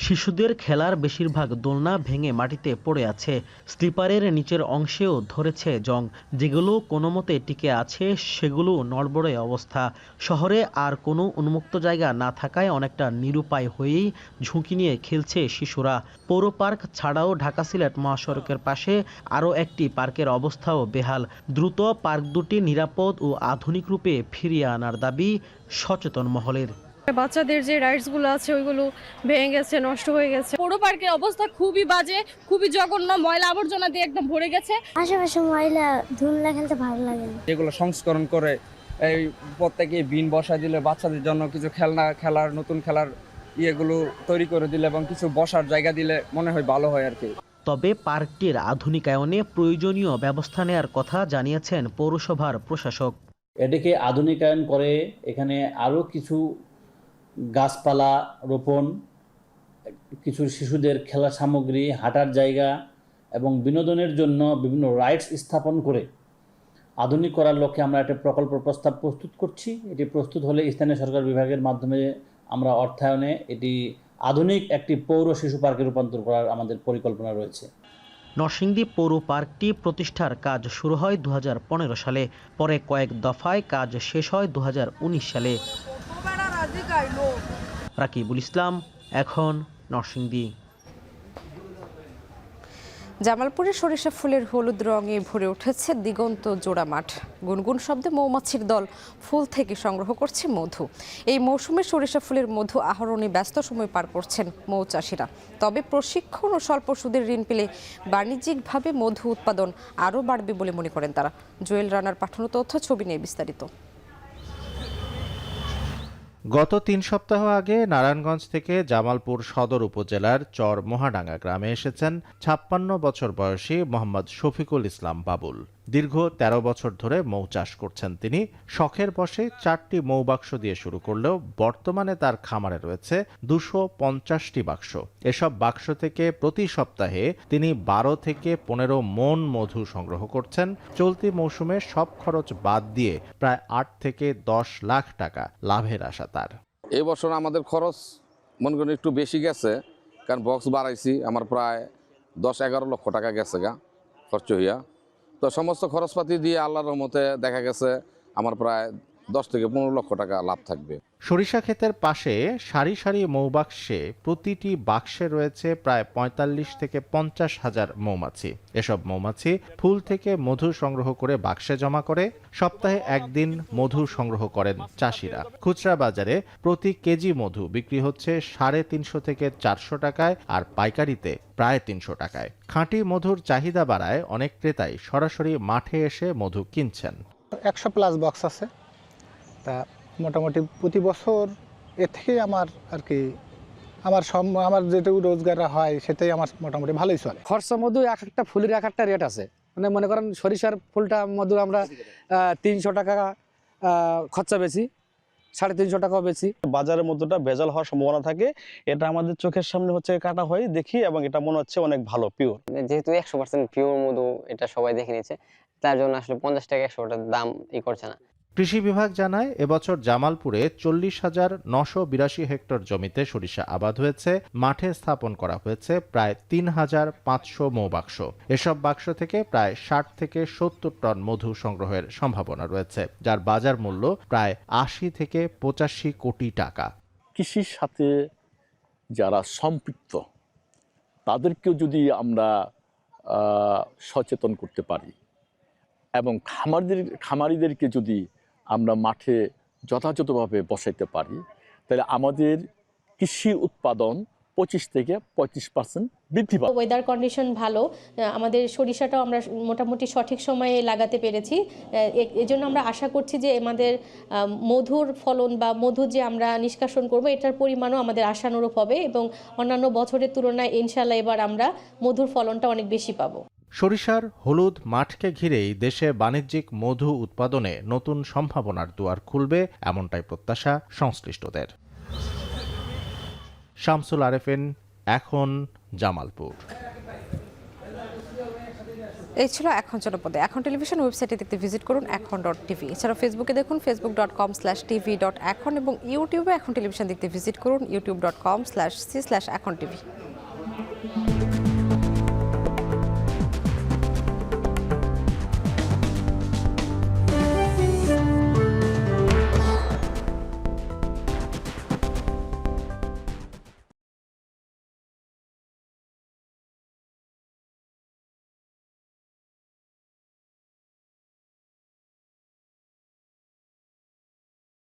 শিশুদের খেলার বেশিরভাগ দোলনা ভেঙে মাটিতে পড়ে আছে। স্লিপারের নিচের অংশেও ধরেছে জং। যেগুলো কোনোমতে টিকে আছে সেগুলো নড়বড়ে অবস্থা। শহরে আর কোনো উন্মুক্ত জায়গা না থাকায় অনেকটা নিরুপায় হয়েই ঝুঁকি নিয়ে খেলছে শিশুরা। পৌর পার্ক ছাড়াও ঢাকা সিলেট মহাসড়কের পাশে আরও একটি পার্কের অবস্থাও বেহাল। দ্রুত পার্ক দুটি নিরাপদ ও আধুনিক রূপে ফিরিয়ে আনার দাবি সচেতন মহলের। বাচ্চাদের যে রাইডসগুলো আছে ওইগুলো ভেঙে গেছে, নষ্ট হয়ে গেছে। পৌর পার্কের অবস্থা খুবই বাজে, খুবই জঘন্য, ময়লা আবর্জনা দিয়ে একদম ভরে গেছে। আশেপাশে ময়লা, ধুলা খেলতে ভালো লাগে না। যেগুলো সংস্করণ করে এই প্রত্যেকে বিন বসায় দিলে বাচ্চাদের জন্য কিছু খেলার নতুন খেলার ইয়েগুলো তৈরি করে দিলে এবং কিছু বসার জায়গা দিলে মনে হয় ভালো হয় আর কি। তবে পার্কটির আধুনিকায়নে প্রয়োজনীয় ব্যবস্থা নেওয়ার কথা জানিয়েছেন পৌরসভার প্রশাসক। এটাকে আধুনিকায়ন করে এখানে আরও কিছু গাছপালা রোপণ, কিছু শিশুদের খেলার সামগ্রী, হাঁটার জায়গা এবং বিনোদনের জন্য বিভিন্ন রাইডস স্থাপন করে আধুনিক করার লক্ষ্যে আমরা একটা প্রকল্প প্রস্তাব প্রস্তুত করছি। এটি প্রস্তুত হলে স্থানীয় সরকার বিভাগের মাধ্যমে আমরা অর্থায়নে এটি আধুনিক একটি পৌর শিশু পার্কে রূপান্তর করার আমাদের পরিকল্পনা রয়েছে। নরসিংদী পৌর পার্কটি প্রতিষ্ঠার কাজ শুরু হয় 2015 সালে। পরে কয়েক দফায় কাজ শেষ হয় 2019 সালে। রাকিবুল ইসলাম, এখন নরসিংদী। জামালপুরে সরিষা ফুলের হলুদ রঙে ভরে উঠেছে দিগন্ত জোড়া মাঠ। গুনগুন শব্দে মৌমাছির দল ফুল থেকে সংগ্রহ করছে মধু। এই মৌসুমে সরিষা ফুলের মধু আহরণে ব্যস্ত সময় পার করছেন মৌচাষীরা। তবে প্রশিক্ষণ ও স্বল্প সুদের ঋণ পেলে বাণিজ্যিকভাবে মধু উৎপাদন আরও বাড়বে বলে মনে করেন তারা। জুয়েল রানার পাঠানো তথ্য, ছবি নিয়ে বিস্তারিত। গত 3 সপ্তাহ আগে নারায়ণগঞ্জ থেকে জামালপুর সদর উপজেলার চর মহাডাঙ্গা গ্রামে এসেছেন 56 বছর বয়সী মোহাম্মদ শফিকুল ইসলাম বাবুল। দীর্ঘ 13 বছর ধরে মৌ চাষ করছেন তিনি। শখের বশে 4টি মৌ বাক্স দিয়ে শুরু করলেও বর্তমানে তার খামারে রয়েছে 250টি বাক্স। এসব বাক্স থেকে প্রতি সপ্তাহে তিনি 12 থেকে 15 মণ মধু সংগ্রহ করছেন। চলতি মৌসুমে সব খরচ বাদ দিয়ে প্রায় 8 থেকে 10 লাখ টাকা লাভের আশা তার। এই বছর আমাদের খরচ মনে করেন একটু বেশি গেছে, কারণ বক্স বাড়াইছি। আমার প্রায় 10-11 লক্ষ টাকা গেছে খরচ হইয়া। তো সমস্ত খরচপাতি দিয়ে আল্লাহর রহমতে দেখা গেছে আমার প্রায় 10 থেকে 15 লক্ষ টাকা লাভ থাকবে। সরিষা ক্ষেতের পাশে সারি সারি মৌবাক্সে প্রতিটি বাক্সে রয়েছে প্রায় 45 থেকে 50 হাজার মৌমাছি। এসব মৌমাছি ফুল থেকে মধু সংগ্রহ করে বাক্সে জমা করে। সপ্তাহে একদিন মধু সংগ্রহ করেন চাষিরা। খুচরা বাজারে প্রতি কেজি মধু বিক্রি হচ্ছে 350 থেকে 400 টাকায়, আর পাইকারিতে প্রায় 300 টাকায়। খাঁটি মধুর চাহিদা বাড়ায় অনেক ক্রেতাই সরাসরি মাঠে এসে মধু কিনছেন। 100+ বক্স আছে, তা মোটামুটি প্রতি বছর এর থেকে আমার আর কি আমার যেটুকু রোজগার হয় সেটাই আমার মোটামুটি ভালোই চলে। খরচা মধু এক একটা ফুলের এক একটা রেট আছে। মানে মনে করেন সরিষার ফুলটা মধু আমরা 300 টাকা খরচা বেশি, 350 টাকাও বেশি। বাজারের মধুটা ভেজাল হওয়ার সম্ভাবনা থাকে। এটা আমাদের চোখের সামনে হচ্ছে কাটা হয় দেখি, এবং এটা মনে হচ্ছে অনেক ভালো পিওর। যেহেতু 100% পিওর মধু এটা সবাই দেখে নিচ্ছে, তার জন্য আসলে 50 টাকা 100 টাকা দাম করছে না। কৃষি বিভাগ জানায় এবছর জামালপুরে 40,982 হেক্টর জমিতে সরিষা আবাদ হয়েছে। মাঠে স্থাপন করা হয়েছে প্রায় 3,500 মৌবাক্স। এসব বাক্স থেকে প্রায় 60 থেকে 70 টন মধু সংগ্রহের সম্ভাবনা রয়েছে, যার বাজার মূল্য প্রায় 80 থেকে 85 কোটি টাকা। কৃষির সাথে যারা সম্পৃক্ত তাদেরকেও যদি আমরা সচেতন করতে পারি এবং খামারিদেরকে যদি আমরা মাঠে যথাযথভাবে বসাইতে পারি, তাহলে আমাদের কৃষি উৎপাদন 25 থেকে 35% বৃদ্ধি পাবে। ওয়েদার কন্ডিশন ভালো, আমাদের সরিষাটাও আমরা মোটামুটি সঠিক সময়ে লাগাতে পেরেছি। এজন্য আমরা আশা করছি যে আমাদের মধুর ফলন বা মধু যে আমরা নিষ্কাশন করব এটার পরিমাণও আমাদের আশানুরূপ হবে, এবং অন্যান্য বছরের তুলনায় ইনশাআল্লাহ এবার আমরা মধুর ফলনটা অনেক বেশি পাবো। সরিষার হলুদ মাঠকে ঘিরেই দেশে বাণিজ্যিক মধু উৎপাদনে নতুন সম্ভাবনার দুয়ার খুলবে, এমনটাই প্রত্যাশা সংশ্লিষ্টদের। শামসুল আরেফিন, এখন জামালপুর। এই ছিল এখন জনপদে। এখন টেলিভিশন ওয়েবসাইটে দেখতে ভিজিট করুন এখন.tv। এছাড়া ফেসবুকে দেখুন facebook.com/tv.এখন এবং ইউটিউবে এখন টেলিভিশন দেখতে ভিজিট করুন youtube.com/c/echontv।